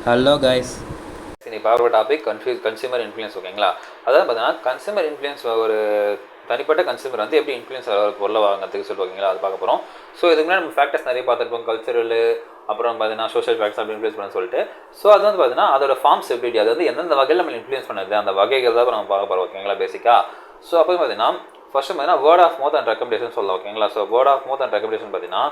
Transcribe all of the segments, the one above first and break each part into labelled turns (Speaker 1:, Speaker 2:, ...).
Speaker 1: Hello guys.
Speaker 2: இன்னைக்கு பார்க்குற topic consumer influence. ஓகேங்களா? அதாவது பார்த்தீங்கன்னா கன்சியூமர் இன்ஃப்ளூயன்ஸ் ஒரு தனிப்பட்ட கன்சியூமர் வந்து எப்படி இன்ஃப்ளூயன்ஸ் பொருளை வாங்கிறதுக்கு சொல்லிட்டு ஓகேங்களா அது பார்க்க போகிறோம். ஸோ இதுக்கு முன்னாடி நம்ம ஃபேக்டர்ஸ் நிறைய பார்த்துருப்போம். கல்ச்சரல், அப்புறம் பார்த்தீங்கன்னா சோஷியல் ஃபேக்டர்ஸ் அப்படி இன்ஃப்ளூயன்ஸ் பண்ண சொல்லிட்டு. ஸோ அது வந்து பார்த்தீங்கன்னா அதோட ஃபார்ம்ஸ் எப்படி, அது வந்து எந்தெந்த வகையில் நம்ம இன்ஃப்ளூயன்ஸ் பண்ணுது அந்த வகைகள் தான் நம்ம பார்க்க போகிறோம். ஓகேங்களா? பேசிக்காக ஸோ அப்போ பார்த்தீங்கன்னா ஃபர்ஸ்ட் பார்த்தீங்கன்னா word of mouth and recommendation சொல்லலாம். ஓகேங்களா? So word of mouth and recommendation பார்த்தீங்கன்னா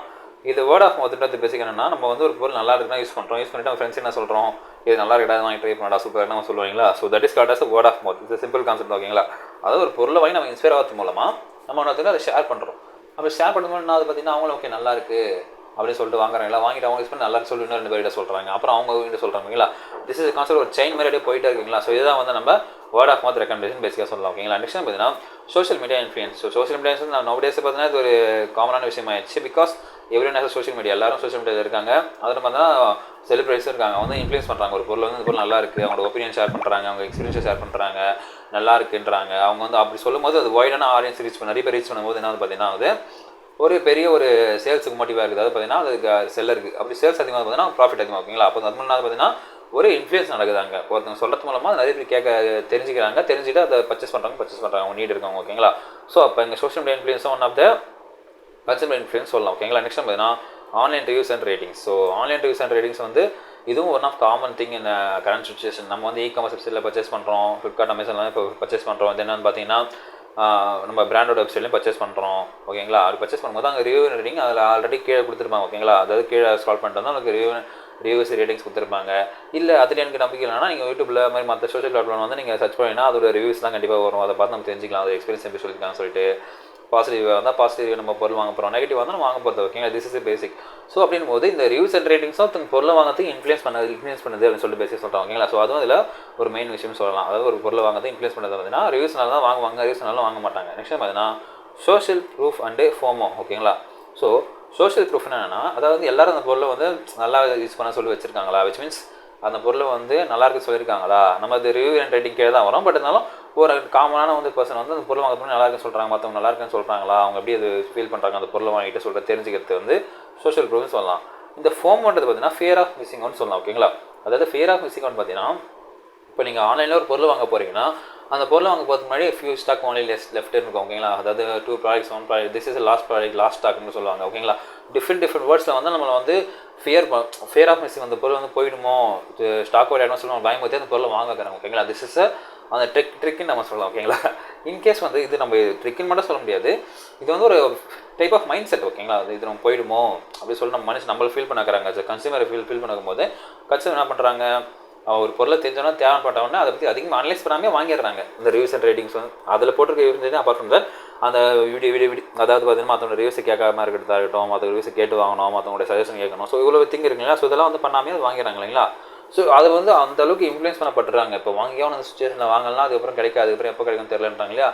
Speaker 2: இது வேர்ட் ஆஃப் மவுத்ன்றது பேசிக் என்னன்னா, நம்ம வந்து ஒரு பொருள் நல்லா இருக்குன்னா யூஸ் பண்ணுறோம். யூஸ் பண்ணிட்டு நம்ம ஃப்ரெண்ட்ஸ் என்ன சொல்கிறோம், இது நல்லா இருக்கா, வாங்கி ட்ரை பண்ணடா, சூப்பர் நம்ம சொல்லுவீங்களா. So that is called as word of mouth. இது சிம்பிள் கான்செப்ட். ஓகேங்களா? அதாவது ஒரு பொருளை வாங்கி நம்ம இன்ஸ்பயர் ஆகிறது மூலமாக நம்ம ஒன்று அதை ஷேர் பண்ணுறோம். அப்போ ஷேர் பண்ணும்போது அது பார்த்தீங்கன்னா அவங்களும் ஓகே நல்லா இருக்கு அப்படின்னு சொல்லிட்டு வாங்குறாங்களா, வாங்கிட்டு அவங்க யூஸ் பண்ணி நல்லா சொல்லி இன்னும் 2 பேர்கிட்ட சொல்கிறாங்க, அப்புறம் அவங்க வீட்டு சொல்கிறாங்களா. திஸ் இஸ் கான்செப்ட் ஒரு செயின் மாதிரி போயிட்டே இருக்குங்களா. ஸோ இதுதான் வந்து நம்ம வேர்ட் ஆஃப் மவுத் ரெக்கமெண்டேஷன் பேசிக்காக சொல்லலாம். ஓகேங்களா? நெக்ஸ்ட் பார்த்தீங்கன்னா social media influence. So social media வந்து நான் நோடேஸ் பார்த்தீங்கன்னா இது ஒரு காமனான விஷயம் ஆயிடுச்சு. பிகாஸ் எவ்ரி நேரம் சோஷியல் மீடியா, எல்லாரும் சோஷியல் மீடியாவில் இருக்காங்க. அதில் பார்த்தீங்கன்னா செலிபிரிட்டிஸும் இருக்காங்க. வந்து இன்ஃப்ளூயன்ஸ் பண்ணுறாங்க ஒரு பொருள் வந்து இந்த பொருள் நல்லா இருக்குது, அவங்களோட ஒப்பீனியன் ஷேர் பண்ணுறாங்க, அவங்க எக்ஸ்பீரியன்ஸை ஷேர் பண்ணுறாங்க, நல்லா இருக்குன்றாங்க. அவங்க வந்து அப்படி சொல்லும்போது அது வைடான ஆடியன்ஸ் ரீச் பண்ண நிறைய பேர் ரீச் பண்ணும்போது என்ன பார்த்தீங்கன்னா அது ஒரு பெரிய ஒரு சேல்ஸுக்கு மோட்டிவாக இருக்குது. அது பார்த்தீங்கன்னா அதுக்கு செல்லருக்கு அப்படி சேல்ஸ் அதிகமாக பார்த்தீங்கன்னா ப்ராஃபிட் அதிகமாக. ஓகேங்களா? அப்போ அது முன்னாடி பார்த்தீங்கன்னா ஒரு இன்ஃப்ளூயன்ஸ் நடக்குதாங்க. ஒருத்தவங்க சொல்கிறது மூலமாக நிறைய பேர் தெரிஞ்சுக்கிறாங்க, தெரிஞ்சுட்டு அதை பர்ச்சேஸ் பண்ணுறாங்க, அவங்க நீட் இருக்காங்க. ஓகேங்களா? ஸோ அப்போ எங்கள் சோஷியல் மீடியா இன்ஃப்ளூயன்ஸும் one of the consumer influence சொல்லலாம். ஓகேங்களா? நெக்ஸ்ட் பார்த்தீங்கன்னா online reviews and ratings. So online reviews and ratings வந்து இதுவும் one of common thing in current situation. நம்ம வந்து இ-காமர்ஸ் வெப்சைட்டில் பர்ச்சேஸ் பண்ணுறோம், ஃப்ளிப்கார்ட், அமேசான்லாம் இப்போ பர்ச்சேஸ் பண்ணுறோம். இது என்னென்னு பார்த்தீங்கன்னா நம்ம பிராண்டோட வெப்சைட்லையும் பர்ச்சேஸ் பண்ணுறோம். ஓகேங்களா? அது பர்ச்சேஸ் பண்ணும்போது அங்கே ரிவ்யூ ரேட்டிங் அதில் ஆல்ரெடி கீழே கொடுத்துருப்பாங்க. ஓகேங்களா? அதாவது கீழே ஸ்க்ரால் பண்ணிட்டு வந்தால் உங்களுக்கு ரிவ்யூஸ் ரேட்டிங்ஸ் கொடுத்துருப்பாங்க. இல்லை அதில் எனக்கு நம்பிக்கை இல்லைனா நீங்கள் யூடியூப்பில் மாதிரி மற்ற சோஷியல் பிளாட்ஃபார்ம் வந்து நீங்கள் சர்ச் பண்ணிங்கன்னா அதோட ரிவ்யூஸ் தான் கண்டிப்பாக வரும். அதை பார்த்து நம்ம தெரிஞ்சிக்கலாம் அது எக்ஸ்பீரியன்ஸ் எப்படி சொல்லியிருக்காங்கன்னு சொல்லிட்டு. பாசிட்டிவ் வந்தால் பாசிட்டிவ் நம்ம பொருள் வாங்க போகிறோம், நெகட்டிவ் வந்தால் நம்ம வாங்க போகிறது. ஓகேங்களா? This is basic. ஸோ அப்படின் போது இந்த ரிவ்யூஸ் அண்ட் ரேட்டிங்ஸும் தன் பொருளை வாங்கிறதுக்கு இன்ஃப்ளூயன்ஸ் பண்ணுது அப்படின்னு சொல்லிட்டு பேசி சொல்கிறாங்க. ஓகேங்களா? ஸோ அதுவும் இதில் ஒரு மெயின் விஷயம் சொல்லலாம். அதாவது ஒரு பொருளை வாங்கிறது இன்ஃப்ளூயன்ஸ் பண்ணுறது பார்த்தீங்கன்னா ரிவ்யூஸ்னால தான் வாங்குவாங்க, ரிவ்யூஸ்னாலும் வாங்க மாட்டாங்க. நெக்ஸ்ட் பார்த்தீங்கன்னா சோஷியல் ப்ரூஃப் அண்டு ஃபோமோ. ஓகேங்களா? ஸோ சோஷியல் ப்ரூஃப்னா என்னன்னா, அதாவது எல்லாரும் அந்த பொருளை வந்து நல்லா யூஸ் பண்ண சொல்லி வச்சுருக்காங்களா, விச் மீன்ஸ் அந்த பொருளை வந்து நல்லா இருக்கு சொல்லியிருக்காங்களா. நம்ம அது ரிவ்யூ அண்ட் ரேட்டிங் கீழே தான் வரும். பட் இருந்தாலும் ஒரு காமனான வந்து பர்சன் வந்து அந்த பொருள் வாங்க நல்லா இருக்குன்னு சொல்கிறாங்க, மற்றவங்க நல்லா இருக்குன்னு சொல்கிறாங்களா, அவங்க எப்படி அது ஃபீல் பண்ணுறாங்க அந்த பொருளை வாங்கிட்டு சொல்லிட்டு தெரிஞ்சுக்கிறது வந்து சோஷியல் ப்ரூஃப்னு சொல்லலாம். இந்த ஃபோம்ன்றது பார்த்தீங்கன்னா ஃபியர் ஆஃப் மிஸ்ஸிங் அவுட்னு சொல்லலாம். ஓகேங்களா? அதாவது ஃபியர் ஆஃப் மிஸ்ஸிங் அவுட் பார்த்தீங்கன்னா இப்போ நீங்கள் ஆன்லைனில் ஒரு பொருள் வாங்க போகிறீங்கன்னா அந்த பொருளை வாங்க போகிறதுக்கு முன்னாடி ஃபியூ ஸ்டாக் ஒன்லி லெஃப்ட் இருக்கும். ஓகேங்களா? அதாவது 2 products 1 product, this is last product, last ஸ்டாக்னு சொல்லுவாங்க. ஓகேங்களா? டிஃப்ரெண்ட் வேர்ட்ஸில் வந்து நம்மளை வந்து ஃபியர் ஆஃப் மிஸ்ஸிங், அந்த பொருள் வந்து போயிடுமோ, ஸ்டாக் விளையாடணும் சொல்லுவாங்க, பயமுறுத்தி அந்த பொருளை வாங்குறாங்க. ஓகேங்களா? திஸ் இஸ் அந்த ட்ரிக்குன்னு நம்ம சொல்லலாம். ஓகேங்களா? இன்கேஸ் வந்து இது நம்ம ட்ரிக்குன்னு மட்டும் சொல்ல முடியாது, இது வந்து ஒரு டைப் ஆஃப் மைண்ட் செட். ஓகேங்களா? இது நம்ம போயிடுமோ அப்படி சொல்லி நம்ம நம்மளை ஃபீல் பண்ணாக்குறாங்க. கன்சியூமரை ஃபீல் பண்ணும் போது கன்சியூமர் என்ன பண்ணுறாங்க, ஒரு பொருளை தெரிஞ்சோன்னா தேவைப்பட்டவொடனே அதை பற்றி அதிகமாக அனலைஸ் பண்ணாமல் வாங்கிடுறாங்க. இந்த ரிவ்யூஸ் அண்ட் ரேட்டிங்ஸ் வந்து அதில் போட்டிருக்க ரிவ்யூஸ் அப்பார்ட் ஃப்ரம் தட் அந்த வீடியோ அதாவது பார்த்தீங்கன்னா மற்றவங்க ரிவ்யூஸை கேட்காம இருக்கிறதா இருக்கட்டும், மற்ற ரிவ்யூஸை கேட்டு வாங்கணும், மற்றவங்களோட சஜஷன் கேட்கணும். ஸோ இவ்வளோ திங் இருக்குங்களா. ஸோ இதெல்லாம் வந்து பண்ணாமே அது வாங்கிறாங்க இல்லைங்களா. ஸோ அதை வந்து அந்த அளவுக்கு இன்ஃப்ளூயன்ஸ் பண்ணப்படுறாங்க. இப்போ வாங்கியாவும் அந்த சுச்சுவேஷனில் வாங்கலாம், அதுக்கப்புறம் கிடைக்காது, அதுக்கப்புறம் எப்போ கிடைக்கும்னு தெரியலன்றாங்க இல்லையா.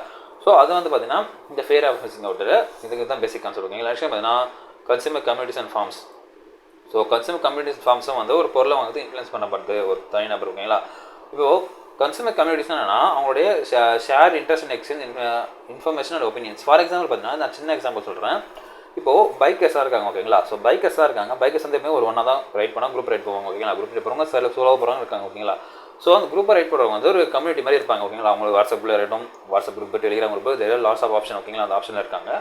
Speaker 2: ஸோ அது வந்து பார்த்தீங்கன்னா இந்த ஃபியர் ஆஃப் மிஸ்ஸிங் அவுட்டில் இதுக்கு தான் பேசிக் கான்செப்ட். ஓகேங்களா? ஆக்சுவலி பார்த்தீங்கன்னா consumer communities and forums. So consumer communities ஃபார்ம்ஸும் வந்து ஒரு பொருளை வந்து இன்ஃப்ளூயன்ஸ் பண்ணப்படுது ஒரு தனிநபர். ஓகேங்களா? இப்போது கன்சியூமர் கம்யூனிட்டிஸ் என்னன்னா அவங்களுடைய share interest and exchange information and opinions. For example பார்த்தீங்கன்னா நான் சின்ன எக்ஸாம்பிள் சொல்கிறேன். இப்போது பைக்கர்ஸாக இருக்காங்க. ஓகேங்களா? ஸோ பைக்கர்ஸாக இருக்காங்க. பைக்கர்ஸ் வந்து எப்பவுமே ஒரு ஒன்றா தான் ரைட் பண்ணால் குரூப் ரைட் போவாங்க. ஓகேங்களா? குரூப் ரைட் போகிறவங்க சோலோ போகிறவங்க இருக்காங்க. ஓகேங்களா? ஸோ அந்த குரூப்பை ரைட் பண்ணுறவங்க வந்து ஒரு கம்யூனிட்டி மாதிரி இருப்பாங்க. ஓகேங்களா? அவங்களுக்கு வாட்ஸ்அப்பில் இருக்கட்டும், வாட்ஸ்அப் குரூப், டெலிகிராம் குரூப், இதில் லாட்ஸ் ஆஃப் ஆப்ஷன். ஓகேங்களா? அந்த ஆப்ஷனில் இருக்காங்க.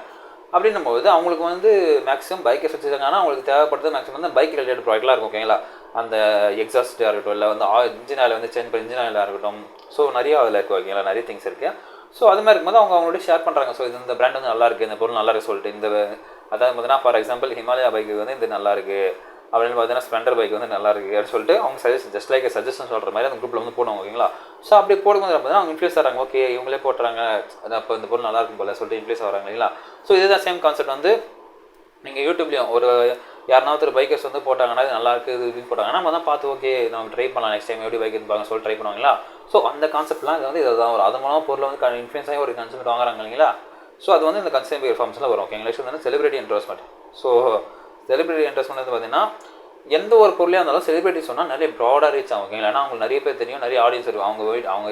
Speaker 2: அப்படின்னும் போது அவங்களுக்கு வந்து மேக்ஸிமம் பைக்கை வச்சுருக்காங்கன்னா அவங்களுக்கு தேவைப்படுறது மேக்ஸிமம் வந்து பைக் ரிலேட்டட் ப்ராடக்ட்லாம் இருக்கும். ஓகேங்களா? அந்த எக்ஸாஸ்ட்டாக இருக்கட்டும், இல்லை வந்து இன்ஜின் ஆயில் வந்து சேஞ்ச் பண்ண இன்ஜின் ஆயிலாக இருக்கட்டும். ஸோ நிறைய அதில் இருக்குது. ஓகேங்களா? நிறைய திங்ஸ் இருக்குது. ஸோ அது மாதிரி இருக்கும்போது அவங்களோட ஷேர் பண்ணுறாங்க. ஸோ இது இந்த பிராண்ட் வந்து நல்லா இருக்குது, இந்த பொருள் நல்லா இருக்குது சொல்லிட்டு. இந்த அதாவது பார்த்தீங்கன்னா ஃபார் எக்ஸாம்பிள் ஹிமாலயா பைக்கு வந்து இது நல்லா இருக்குது அப்படின்னு பார்த்தீங்கன்னா ஸ்ப்ளெண்டர் பைக் வந்து நல்லா இருக்குது அப்படின்னு சொல்லிட்டு அவங்க ஜஸ்ட் லைக் சஜஷன் சொல்கிற மாதிரி அந்த குரூப்பில் வந்து போடுவாங்க. ஓகேங்களா? ஸோ அப்படி போடும்போது பார்த்தீங்கன்னா அவங்க இன்ஃப்ளூயன்ஸ் ஆகிறாங்க. ஓகே இவங்களே போட்டுறாங்க, அப்போ இந்த பொருள் நல்லா இருக்கும் போல சொல்லிட்டு இன்ஃப்ளூயன்ஸ் ஆகிறாங்க இல்லைங்களா. ஸோ இதுதான் சேம் கான்செப்ட் வந்து நீங்கள் யூடியூப்லேயும் ஒரு யாருனாவது ஒரு பைக்கர்ஸ் வந்து போட்டாங்கன்னா இது நல்லா இருக்குது இதுன்னு போட்டாங்கன்னா நம்ம தான் பார்த்து ஓகே நம்ம ட்ரை பண்ணலாம், நெக்ஸ்ட் டைம் எப்படி பைக் எடுப்பாங்க சொல்லி ட்ரை பண்ணுவாங்களா. ஸோ அந்த கான்செப்ட்லாம் இது வந்து இதான் வரும். அது மூலமாக பொருள் வந்து இன்ஃப்ளூயன்ஸ் ஆகி ஒரு கன்சூமர் வாங்குறாங்க இல்லைங்களா. ஸோ அது வந்து இந்த கன்சியூமர் ஃபார்ம்ஸில் வரும். ஓகேங்களா? நெக்ஸ்ட் வந்து celebrity endorsement. So celebrity endorsement வந்து பார்த்தீங்கன்னா எந்த ஒரு பொருளையாக இருந்தாலும் செலிபிரிட்டி சொன்னால் நிறைய ப்ராடாக ரீச் ஆகும். ஓகேங்களா? ஏன்னா அவங்களுக்கு நிறைய பேர் தெரியும், நிறைய ஆடியன்ஸ் இருக்கும். அவங்க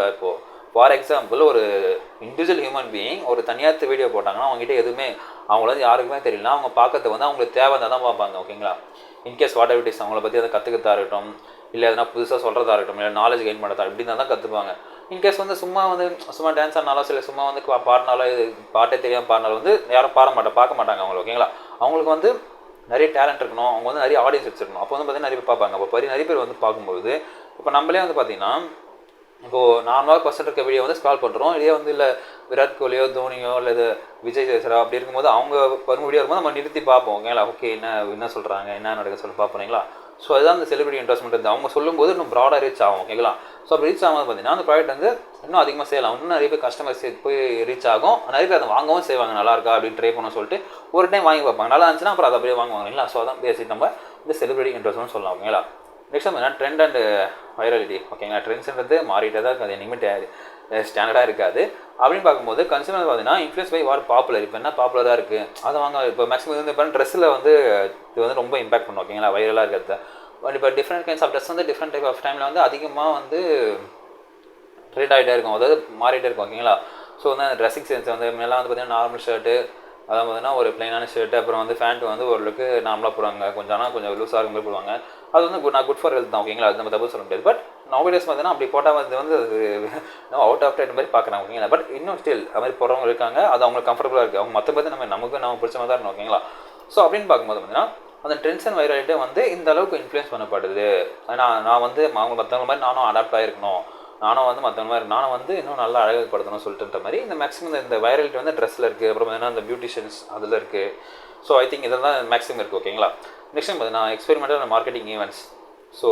Speaker 2: இப்போ ஃபார் எக்ஸாம்பிள் ஒரு இண்டிவிஜுவல் ஹியூமன் பீயிங் ஒரு தனியார் வீடியோ போட்டாங்கன்னா அவங்ககிட்ட எதுவுமே அவங்கள வந்து யாருக்குமே தெரியல, அவங்க பார்க்கறது வந்து அவங்களுக்கு தேவை தான் பார்ப்பாங்க. ஓகேங்களா? In case what ever it is அவங்கள பற்றி அதை கற்றுக்கிறதா இருக்கட்டும், இல்லை எதனா புதுசாக சொல்கிறதா இருக்கட்டும், இல்லை நாலேஜ் கெயின் பண்ணுறதா இப்படின்னா தான் கற்றுப்பாங்க. இன்கேஸ் வந்து சும்மா டான்ஸ் ஆடினாலோ இல்லை சும்மா வந்து பாடினாலோ, இது பாட்டே தெரியாமல் பாடினாலும் வந்து யாரும் பார்க்க மாட்டாங்க அவங்களுக்கு. ஓகேங்களா? அவங்களுக்கு வந்து நிறைய டேலண்ட் இருக்கணும், அவங்க வந்து நிறைய ஆடியன்ஸ் வச்சுருக்கணும். அப்போ வந்து பார்த்தீங்கன்னா நிறைய பேர் பார்ப்பாங்க. அப்போ நிறைய பேர் வந்து பார்க்கும்போது இப்போ நம்மளே வந்து பார்த்தீங்கன்னா இப்போது நார்மலாக பர்சன்ட் இருக்க வீடியோ வந்து ஸ்க்ரால் பண்ணுறோம். இதே வந்து இல்லை விராட் கோலியோ தோனியோ இல்லை இது விஜய் சேசரா அப்படி இருக்கும்போது அவங்க வரும் வீடியோ இருக்கும்போது நம்ம நிறுத்தி பார்ப்போம். ஓகேங்களா? ஓகே என்ன சொல்கிறாங்க, என்ன நடக்குது சொல்லி பார்ப்போங்களா? ஸோ அதுதான் அந்த செலிபிரிட்டி இன்ட்ரெஸ்ட்மெண்ட் வந்து அவங்க சொல்லும்போது இன்னும் ப்ராடாக ரீச் ஆகும். ஓகேங்களா? ஸோ அப்படி ரீச் ஆகும்போது பார்த்தீங்கன்னா அந்த ப்ராடக்ட் வந்து இன்னும் அதிகமாக சேல் இன்னும் நிறைய பேர் கஸ்டமர்ஸ் போய் ரீச் ஆகும். நிறைய பேர் அதை வாங்கவும் செய்வாங்க. நல்லா இருக்கா அப்படின்னு ட்ரை பண்ண சொல்லிட்டு ஒரு டைம் வாங்கி பார்ப்பாங்க. நல்லா இருந்துச்சுன்னா அப்புறம் அதை அப்படியே வாங்குவாங்க இல்லைங்களா? ஸோ அதான் பேசிட்டு நம்ம இந்த செலிபிரிட்டி இன்ட்ரெஸ்ட்னு சொல்லலாம். ஓகேங்களா? நெக்ஸ்ட் நம்ம என்ன ட்ரெண்ட் அண்ட் வைரலிட்டி. ஓகேங்களா? ட்ரெண்ட்ஸ்ன்றது மாறிட்டே தான் இருக்குது, இனிமேல் ஸ்டாண்டர்டாக இருக்காது. அப்படின்னு பார்க்கும்போது கன்சியூமர் பார்த்தீங்கன்னா இன்ஃப்ளூயன்ஸ் பை வாட் பாப்புலர். இப்போ என்ன பாப்புலராக இருக்குது அதை வாங்க. இப்போ மேக்ஸிமம் வந்து இப்போ ட்ரெஸ்ஸில் வந்து இது வந்து ரொம்ப இம்பாக்ட் பண்ணும். ஓகேங்களா? வைரலாக இருக்கிறது. இப்போ டிஃப்ரெண்ட் கைண்ட்ஸ் ஆஃப் ட்ரெஸ் வந்து டிஃப்ரெண்ட் டைப் ஆஃப் டைமில் வந்து அதிகமாக வந்து ட்ரெண்ட் ஆகிட்டே இருக்கும், அதாவது மாறிட்டே இருக்கும். ஓகேங்களா? ஸோ வந்து அந்த ட்ரெஸ்ஸிங் சென்ஸ் வந்து முன்னெல்லாம் வந்து பார்த்தீங்கன்னா நார்மல் ஷர்ட்டு, அதான் பார்த்தீங்கன்னா ஒரு பிளைனான ஷர்ட்டு, அப்புறம் வந்து ஃபேண்ட் வந்து ஓரளவுக்கு நார்மலாக போடுவாங்க, கொஞ்சம் லூஸாக இருக்க மாதிரி போடுவாங்க. அது வந்து குட் ஃபார் ஹெல்த் தான். ஓகேங்களா? அது நம்ம தப்பு சொல்ல முடியாது. பட் நவடேஸ் பார்த்தீங்கன்னா அப்படி போட்டால் வந்து அவுட் ஆஃப் ட்ரெண்ட் மாதிரி பார்க்குறாங்க. ஓகேங்களா? பட் இன்னும் ஸ்டில் அது மாதிரி போடுறவங்க இருக்காங்க. அது அவங்களுக்கு கம்ஃபர்டபுளாக இருக்குது. அவங்க மற்ற பார்த்து நம்ம பிடிச்ச மாதிரி தான் இருக்கணும். ஓகேங்களா? ஸோ அப்படின்னு பார்க்கும்போது பார்த்தீங்கன்னா அந்த ட்ரெண்ட்ஸ் அண்ட் வைரலிட்டி வந்து இந்த அளவுக்கு இன்ஃப்ளூயன்ஸ் பண்ணப்படுது. நான் வந்து அவங்க மற்றவங்க மாதிரி நானும் அடாப்ட் ஆகிருக்கணும், நானும் வந்து மற்றவங்க மாதிரி நானும் வந்து இன்னும் நல்லா அழகுப்படுத்தணும்னு சொல்லிட்டுன்ற மாதிரி இந்த மேக்ஸிமம் இந்த வைரலிட்டி வந்து ட்ரெஸ்ஸில் இருக்குது. அப்புறம் பார்த்தீங்கன்னா இந்த பியூட்டிஷியன்ஸ் அதில் இருக்குது. ஸோ ஐ திங்க் இதெல்லாம் மேக்ஸிமம் இருக்குது. ஓகேங்களா? நெக்ஸ்ட் பார்த்தீங்கன்னா எக்ஸ்பெரிமெண்டல் மார்க்கெட்டிங் ஈவெண்ட்ஸ். ஸோ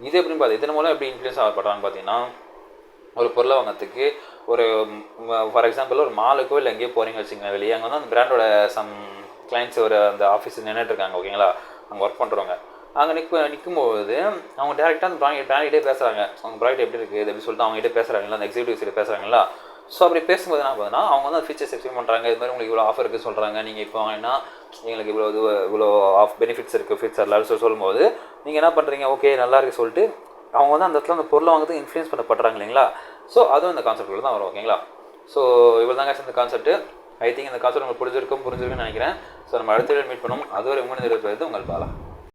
Speaker 2: இது எப்படின்னு இதன் மூலம் எப்படி இன்ஃப்ளூயன்ஸ் ஆகப்படுறான்னு பார்த்தீங்கன்னா ஒரு பொருளை வாங்கிறதுக்கு ஒரு ஃபார் எக்ஸாம்பிள் ஒரு மாலுக்கோ இல்லை எங்கேயோ போகிறீங்க வச்சுங்க வெளியே, அங்கே வந்து அந்த பிராண்டோட சம் கிளைண்ட்ஸ் ஒரு அந்த ஆஃபீஸ் நின்றுட்டுருக்காங்க. ஓகேங்களா? அங்கே ஒர்க் பண்ணுறவங்க அங்கே நிற்கும்போது அவங்க டேரெக்டாக அந்த பிராண்ட்கிட்டே பேசுகிறாங்க. அவங்க ப்ராடக்ட் எப்படி இருக்குது இது எப்படி சொல்லிட்டு அவங்ககிட்ட பேசுகிறாங்களா, அந்த எக்ஸிக்யூட்டிவ்ஸ்கிட்ட பேசுகிறாங்களா. ஸோ அப்படி பேசும்போது என்ன பார்த்தீங்கன்னா அவங்க வந்து அந்த ஃபீச்சர்ஸ் எக்ஸ்பிளைன் பண்ணுறாங்க. இது மாதிரி உங்களுக்கு இவ்வளோ ஆஃபர் இருக்குது சொல்கிறாங்க, நீங்கள் இப்போ வாங்கினா எங்களுக்கு இவ்வளோ பெனிஃபிட்ஸ் இருக்குது ஃபியூச்சரில் சொல்லும்போது நீங்கள் என்ன பண்ணுறீங்க, ஓகே நல்லா இருக்குது சொல்லிட்டு அவங்க வந்து அந்த இடத்துல அந்த பொருளை வாங்கிறது இன்ஃப்ளூயன்ஸ் பண்ணப்படுறாங்க இல்லைங்களா? ஸோ அதுவும் இந்த கான்செப்ட்டில் தான் வரும். ஓகேங்களா? ஸோ இவ்வளோ தாங்க இந்த கான்செப்ட். ஐ திங்க் இந்த கான்செப்ட் உங்களுக்கு புரிஞ்சிருக்குன்னு நினைக்கிறேன். ஸோ நம்ம அடுத்த மீட் பண்ணுவோம். அதுவரை உங்கள் உங்கள் பாலா.